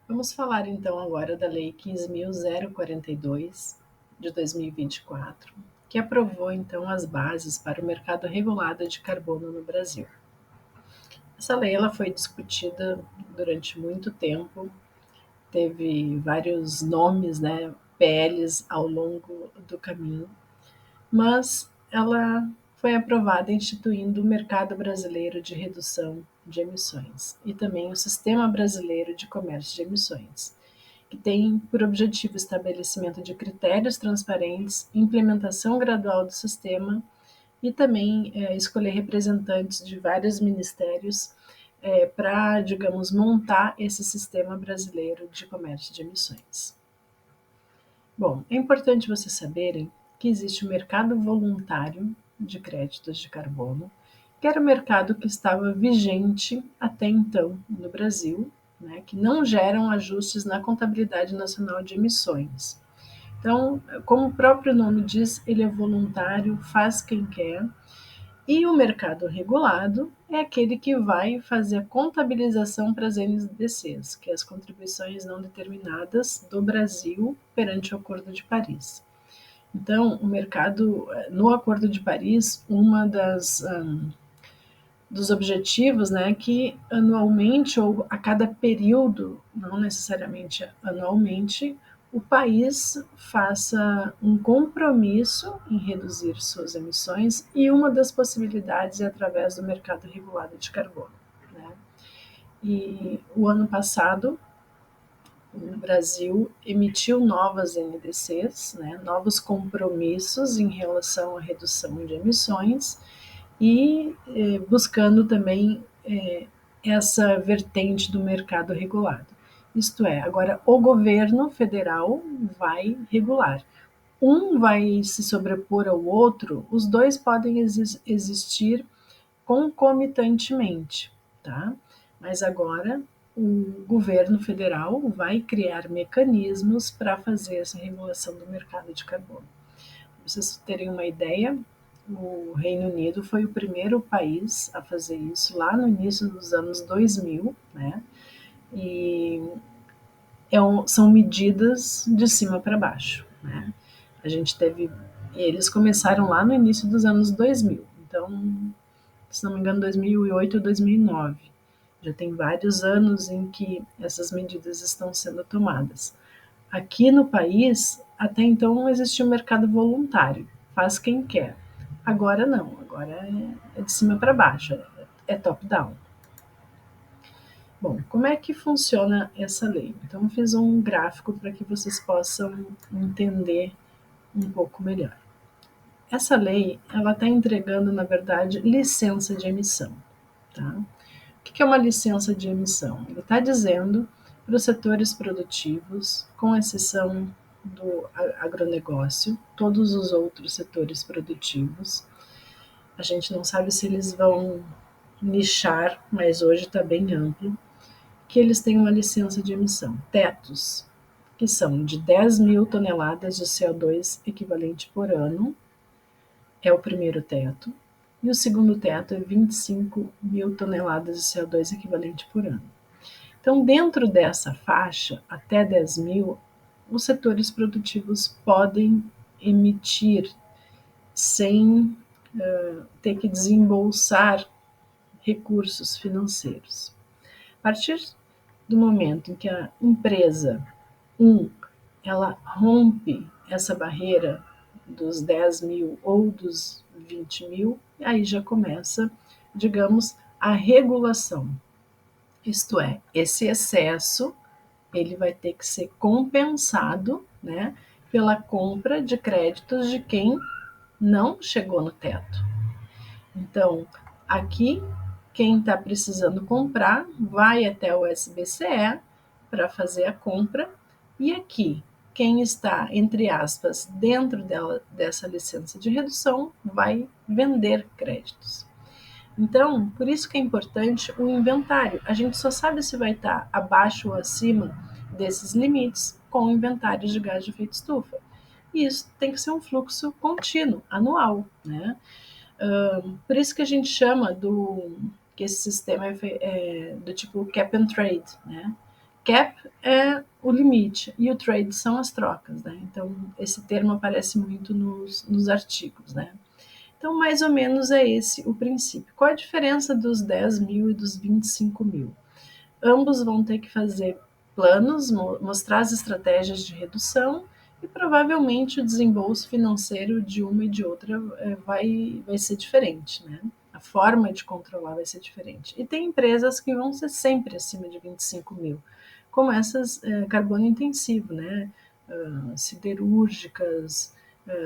Vamos falar então agora da Lei 15.042 de 2024, que aprovou então as bases para o mercado regulado de carbono no Brasil. Essa lei ela foi discutida durante muito tempo, teve vários nomes, né, PLs ao longo do caminho, mas ela foi aprovada instituindo o Mercado Brasileiro de Redução de Emissões e também o Sistema Brasileiro de Comércio de Emissões, que tem por objetivo o estabelecimento de critérios transparentes, implementação gradual do sistema e também escolher representantes de vários ministérios para, digamos, montar esse sistema brasileiro de comércio de emissões. Bom, é importante vocês saberem que existe o mercado voluntário de créditos de carbono, que era o mercado que estava vigente até então no Brasil, né, que não geram ajustes na contabilidade nacional de emissões. Então, como o próprio nome diz, ele é voluntário, faz quem quer, e o mercado regulado é aquele que vai fazer a contabilização para as NDCs, que é as contribuições não determinadas do Brasil perante o Acordo de Paris. Então, o mercado, no Acordo de Paris, uma dos objetivos, né, que anualmente ou a cada período, não necessariamente anualmente, o país faça um compromisso em reduzir suas emissões e uma das possibilidades é através do mercado regulado de carbono, né? E o ano passado o Brasil emitiu novas NDCs, né, novos compromissos em relação à redução de emissões e buscando também essa vertente do mercado regulado. Isto é, agora o governo federal vai regular. Um vai se sobrepor ao outro, os dois podem existir concomitantemente, tá? Mas agora o governo federal vai criar mecanismos para fazer essa regulação do mercado de carbono. Para vocês terem uma ideia, o Reino Unido foi o primeiro país a fazer isso lá no início dos anos 2000, né? E são medidas de cima para baixo, né? A gente teve, eles começaram lá no início dos anos 2000, então, se não me engano, 2008 ou 2009. Já tem vários anos em que essas medidas estão sendo tomadas. Aqui no país, até então não existia um mercado voluntário, faz quem quer. Agora não, agora é de cima para baixo, é top-down. Bom, como é que funciona essa lei? Então, eu fiz um gráfico para que vocês possam entender um pouco melhor. Essa lei, ela está entregando, na verdade, licença de emissão. Tá? O que é uma licença de emissão? Ele está dizendo para os setores produtivos, com exceção do agronegócio, todos os outros setores produtivos, a gente não sabe se eles vão nichar, mas hoje está bem amplo, que eles têm uma licença de emissão, tetos, que são de 10 mil toneladas de CO2 equivalente por ano, é o primeiro teto, e o segundo teto é 25 mil toneladas de CO2 equivalente por ano. Então, dentro dessa faixa, até 10 mil, os setores produtivos podem emitir sem ter que desembolsar recursos financeiros. A partir do momento em que a empresa, ela rompe essa barreira dos 10 mil ou dos 20 mil, aí já começa, digamos, a regulação. Isto é, esse excesso ele vai ter que ser compensado, né, pela compra de créditos de quem não chegou no teto. Então, aqui, quem está precisando comprar vai até o SBCE para fazer a compra, e aqui, quem está, entre aspas, dentro dessa licença de redução vai vender créditos. Então, por isso que é importante o inventário. A gente só sabe se vai estar abaixo ou acima desses limites com o inventário de gás de efeito estufa. E isso tem que ser um fluxo contínuo, anual, né? Por isso que a gente chama que esse sistema é do tipo cap and trade, né? Cap é o limite e o trade são as trocas, né? Então, esse termo aparece muito nos artigos, né? Então, mais ou menos é esse o princípio. Qual a diferença dos 10 mil e dos 25 mil? Ambos vão ter que fazer planos, mostrar as estratégias de redução e provavelmente o desembolso financeiro de uma e de outra vai ser diferente, né? A forma de controlar vai ser diferente. E tem empresas que vão ser sempre acima de 25 mil, como essas carbono intensivo, né? Siderúrgicas,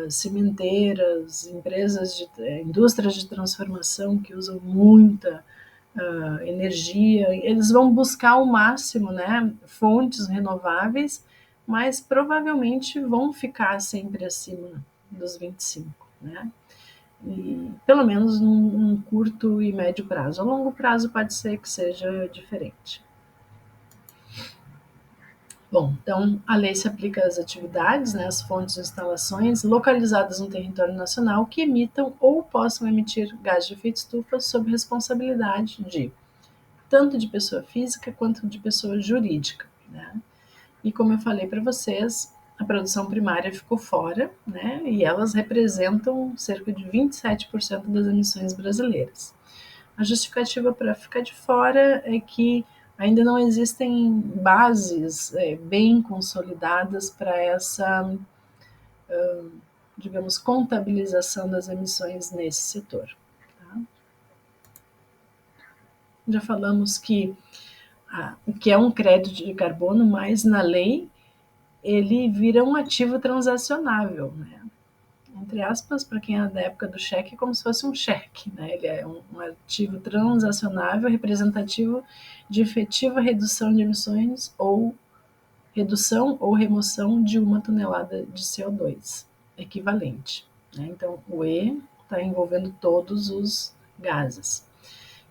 cimenteiras, empresas indústrias de transformação que usam muita energia, eles vão buscar ao máximo, né, fontes renováveis, mas provavelmente vão ficar sempre acima dos 25, né? E, pelo menos num curto e médio prazo. A longo prazo pode ser que seja diferente. Bom, então a lei se aplica às atividades, né, às fontes e instalações localizadas no território nacional que emitam ou possam emitir gás de efeito estufa sob responsabilidade de tanto de pessoa física quanto de pessoa jurídica, né? E como eu falei para vocês, a produção primária ficou fora, né? E elas representam cerca de 27% das emissões brasileiras. A justificativa para ficar de fora é que ainda não existem bases bem consolidadas para essa, digamos, contabilização das emissões nesse setor. Tá? Já falamos que o que é um crédito de carbono, mas na lei ele vira um ativo transacionável, né? Entre aspas, para quem é da época do cheque, como se fosse um cheque, né? Ele é um ativo transacionável representativo de efetiva redução de emissões ou redução ou remoção de 1 tonelada de CO2 equivalente, né? Então, o E está envolvendo todos os gases.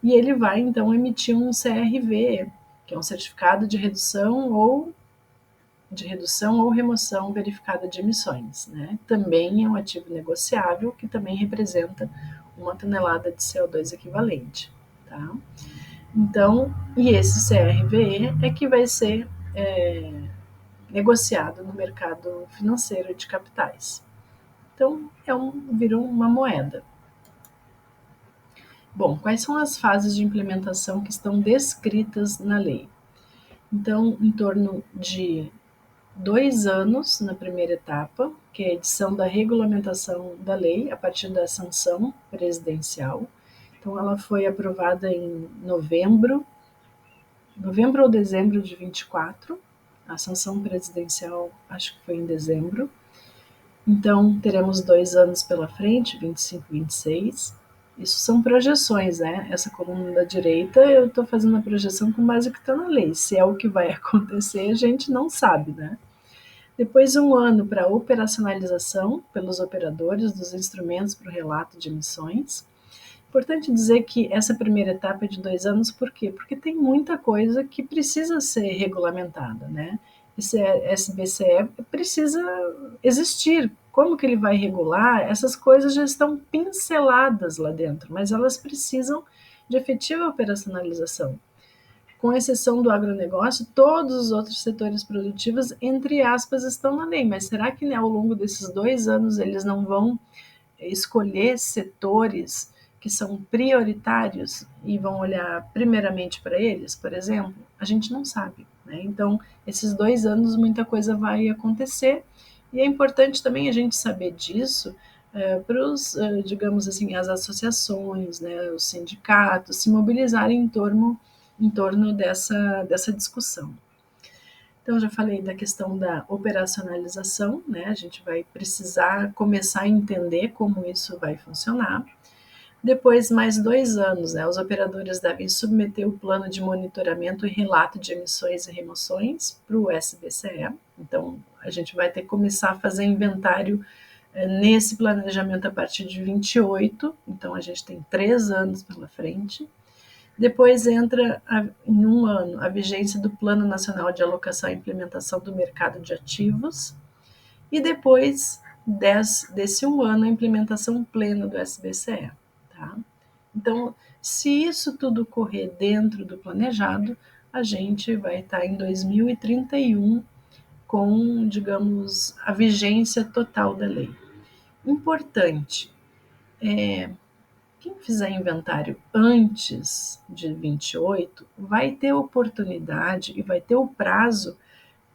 E ele vai, então, emitir um CRV, que é um certificado de redução ou remoção verificada de emissões, né? Também é um ativo negociável que também representa 1 tonelada de CO2 equivalente, tá? Então, e esse CRVE é que vai ser negociado no mercado financeiro de capitais. Então, virou uma moeda. Bom, quais são as fases de implementação que estão descritas na lei? Então, em torno de 2 anos na primeira etapa, que é a edição da regulamentação da lei a partir da sanção presidencial. Então, ela foi aprovada em novembro ou dezembro de 24. A sanção presidencial, acho que foi em dezembro. Então, teremos 2 anos pela frente, 25 e 26. Isso são projeções, né? Essa coluna da direita, eu estou fazendo a projeção com base no que está na lei. Se é o que vai acontecer, a gente não sabe, né? Depois, 1 ano para operacionalização pelos operadores dos instrumentos para o relato de emissões. Importante dizer que essa primeira etapa é de 2 anos, por quê? Porque tem muita coisa que precisa ser regulamentada, né? Esse SBCE precisa existir. Como que ele vai regular? Essas coisas já estão pinceladas lá dentro, mas elas precisam de efetiva operacionalização. Com exceção do agronegócio, todos os outros setores produtivos, entre aspas, estão na lei. Mas será que, né, ao longo desses 2 anos eles não vão escolher setores que são prioritários e vão olhar primeiramente para eles, por exemplo? A gente não sabe, né? Então, esses 2 anos muita coisa vai acontecer e é importante também a gente saber disso para os, digamos assim, as associações, né, os sindicatos se mobilizarem em torno dessa discussão. Então, já falei da questão da operacionalização, né? A gente vai precisar começar a entender como isso vai funcionar. Depois, mais 2 anos, né? Os operadores devem submeter o plano de monitoramento e relato de emissões e remoções para o SBCE. Então, a gente vai ter que começar a fazer inventário nesse planejamento a partir de 28. Então, a gente tem 3 anos pela frente. Depois entra em 1 ano a vigência do Plano Nacional de Alocação e Implementação do Mercado de Ativos e depois desse 1 ano a implementação plena do SBCE. Tá? Então, se isso tudo correr dentro do planejado, a gente vai estar em 2031 com, digamos, a vigência total da lei. Importante, quem fizer inventário antes de 28 vai ter oportunidade e vai ter o prazo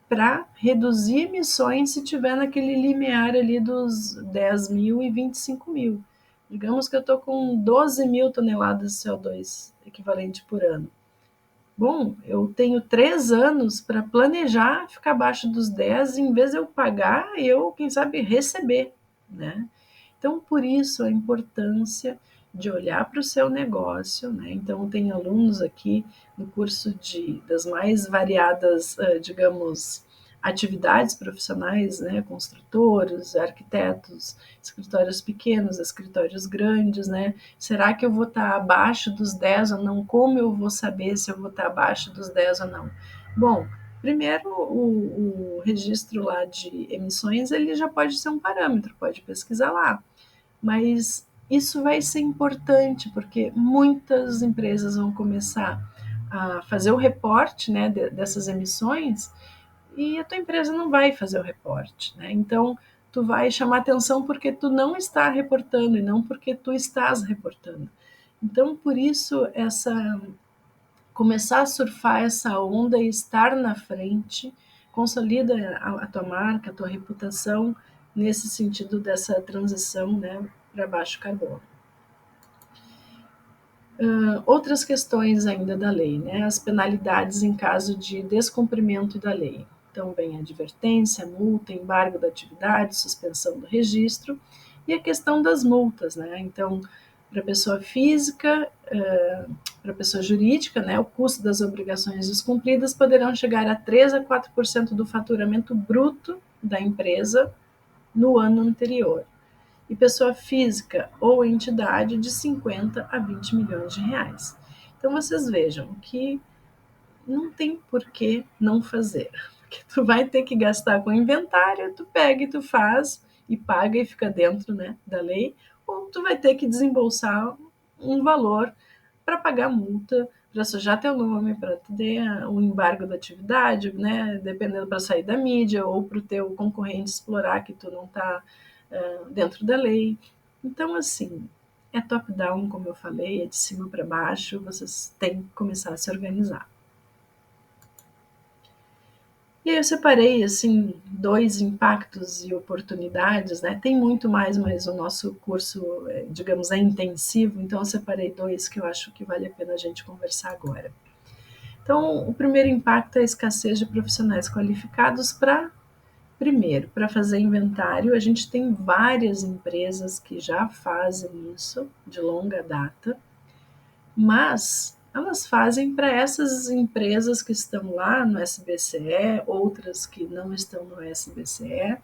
para reduzir emissões se tiver naquele limiar ali dos 10 mil e 25 mil. Digamos que eu estou com 12 mil toneladas de CO2 equivalente por ano. Bom, eu tenho 3 anos para planejar ficar abaixo dos 10, em vez de eu pagar, eu, quem sabe, receber, né? Então, por isso a importância de olhar para o seu negócio, né? Então, tem alunos aqui no curso das mais variadas, digamos, atividades profissionais, né? Construtores, arquitetos, escritórios pequenos, escritórios grandes, né? Será que eu vou estar abaixo dos 10 ou não? Como eu vou saber se eu vou estar abaixo dos 10 ou não? Bom, primeiro, o registro lá de emissões, ele já pode ser um parâmetro, pode pesquisar lá. Mas isso vai ser importante, porque muitas empresas vão começar a fazer o reporte, né, dessas emissões, e a tua empresa não vai fazer o reporte, né? Então, tu vai chamar atenção porque tu não está reportando e não porque tu estás reportando. Então, por isso, começar a surfar essa onda e estar na frente consolida a tua marca, a tua reputação nesse sentido dessa transição, né, para baixo carbono. Outras questões ainda da lei, né, as penalidades em caso de descumprimento da lei. Então, vem a advertência, multa, embargo da atividade, suspensão do registro e a questão das multas, né? Então, para a pessoa física, para a pessoa jurídica, né, o custo das obrigações descumpridas poderão chegar a 3 a 4% do faturamento bruto da empresa no ano anterior. E pessoa física ou entidade de 50 a 20 milhões de reais. Então vocês vejam que não tem por que não fazer, porque tu vai ter que gastar com inventário, tu pega e tu faz e paga e fica dentro, né, da lei, ou tu vai ter que desembolsar um valor para pagar multa, para sujar teu nome, para ter o embargo da atividade, né, dependendo, para sair da mídia, ou para o teu concorrente explorar que tu não está dentro da lei. Então, assim, é top-down, como eu falei, é de cima para baixo, vocês têm que começar a se organizar. E aí eu separei, assim, 2 impactos e oportunidades, né? Tem muito mais, mas o nosso curso, digamos, é intensivo, então eu separei 2 que eu acho que vale a pena a gente conversar agora. Então, o primeiro impacto é a escassez de profissionais qualificados primeiro, para fazer inventário. A gente tem várias empresas que já fazem isso de longa data, mas elas fazem para essas empresas que estão lá no SBCE, outras que não estão no SBCE,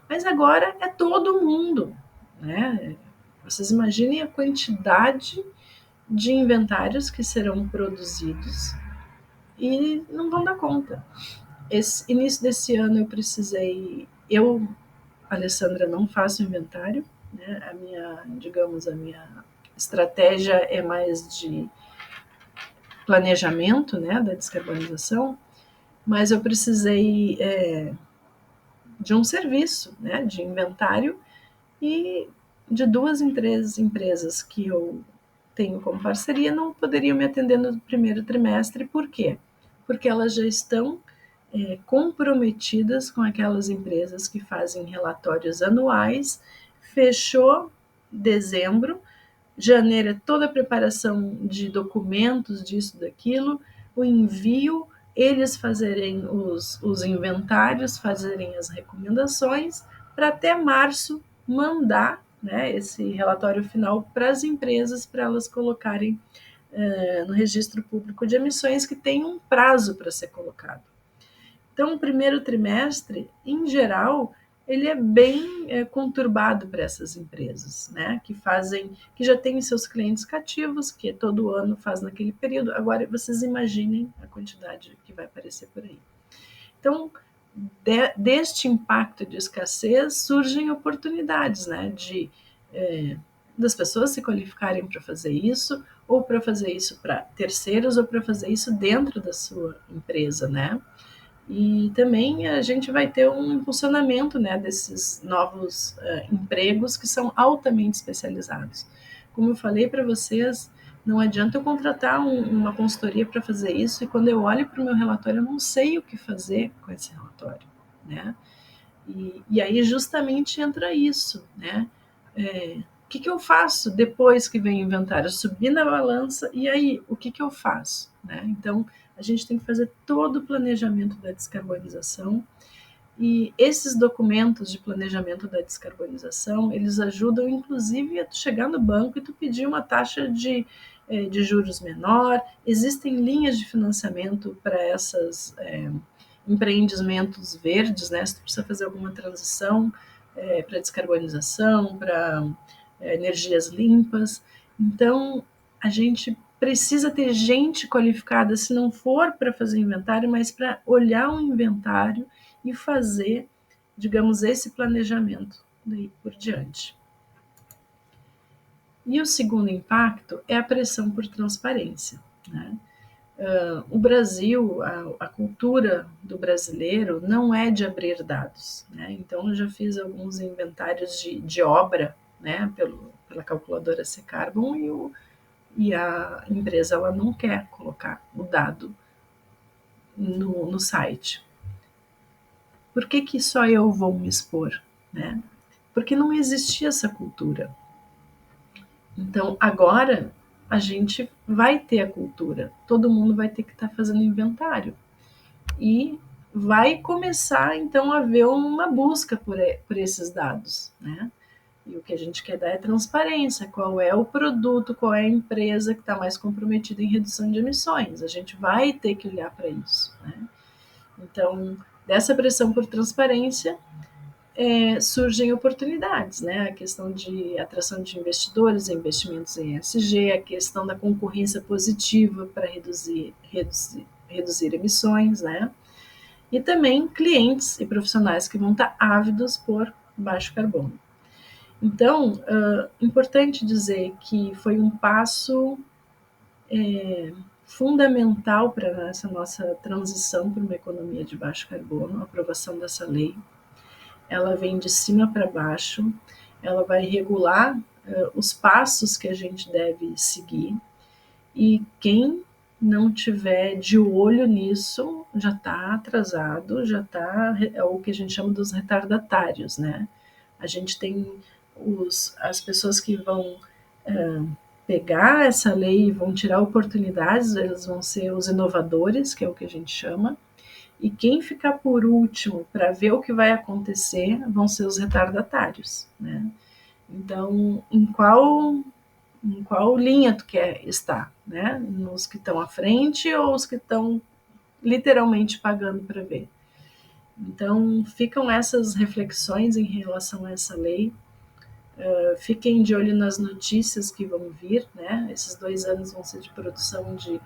mas agora é todo mundo, né? Vocês imaginem a quantidade de inventários que serão produzidos e não vão dar conta. Esse início desse ano eu, Alessandra, não faço inventário, né? A minha estratégia é mais de planejamento, né, da descarbonização, mas eu precisei de um serviço, né, de inventário e de 2 em 3 empresas que eu tenho como parceria não poderiam me atender no primeiro trimestre. Por quê? Porque elas já estão comprometidas com aquelas empresas que fazem relatórios anuais. Fechou dezembro, janeiro é toda a preparação de documentos, disso, daquilo, o envio, eles fazerem os inventários, fazerem as recomendações, para até março mandar, né, esse relatório final para as empresas, para elas colocarem no registro público de emissões, que tem um prazo para ser colocado. Então, o primeiro trimestre, em geral, ele é bem conturbado para essas empresas, né? Que já têm seus clientes cativos, que todo ano faz naquele período. Agora, vocês imaginem a quantidade que vai aparecer por aí. Então, deste impacto de escassez surgem oportunidades, né? De das pessoas se qualificarem para fazer isso, ou para fazer isso para terceiros, ou para fazer isso dentro da sua empresa, né? E também a gente vai ter um impulsionamento, né, desses novos empregos que são altamente especializados. Como eu falei para vocês, não adianta eu contratar uma consultoria para fazer isso e quando eu olho para o meu relatório eu não sei o que fazer com esse relatório, né? E aí justamente entra isso, né? O que eu faço depois que vem o inventário? Eu subi na balança e aí, o que eu faço? Né? Então, a gente tem que fazer todo o planejamento da descarbonização e esses documentos de planejamento da descarbonização, eles ajudam inclusive a tu chegar no banco e tu pedir uma taxa de juros menor. Existem linhas de financiamento para essas empreendimentos verdes, né? Se tu precisa fazer alguma transição para descarbonização, para energias limpas. Então, a gente precisa ter gente qualificada, se não for para fazer inventário, mas para olhar um inventário e fazer, digamos, esse planejamento daí por diante. E o segundo impacto é a pressão por transparência, né? O Brasil, a cultura do brasileiro não é de abrir dados, né? Então eu já fiz alguns inventários de obra, né, pela calculadora C-Carbon e a empresa ela não quer colocar o dado no site. Por que só eu vou me expor, né? Porque não existia essa cultura. Então agora a gente vai ter a cultura, todo mundo vai ter que estar fazendo inventário. E vai começar então a haver uma busca por esses dados, né? E o que a gente quer dar é transparência, qual é o produto, qual é a empresa que está mais comprometida em redução de emissões. A gente vai ter que olhar para isso, né? Então, dessa pressão por transparência, surgem oportunidades, né? A questão de atração de investidores, investimentos em ESG, a questão da concorrência positiva para reduzir emissões, né? E também clientes e profissionais que vão estar ávidos por baixo carbono. Então, importante dizer que foi um passo fundamental para essa nossa transição para uma economia de baixo carbono, a aprovação dessa lei. Ela vem de cima para baixo, ela vai regular os passos que a gente deve seguir e quem não tiver de olho nisso já está atrasado, já está é o que a gente chama dos retardatários, né? A gente tem as pessoas que vão pegar essa lei e vão tirar oportunidades, eles vão ser os inovadores, que é o que a gente chama, e quem ficar por último para ver o que vai acontecer vão ser os retardatários, né? Então, em qual linha tu quer estar, né? Nos que estão à frente ou os que estão literalmente pagando para ver. Então, ficam essas reflexões em relação a essa lei. Fiquem de olho nas notícias que vão vir, né? Esses 2 anos vão ser de produção de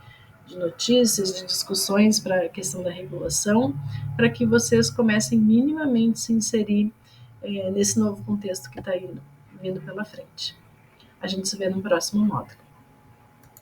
notícias, de discussões para a questão da regulação, para que vocês comecem minimamente a se inserir nesse novo contexto que está vindo pela frente. A gente se vê no próximo módulo.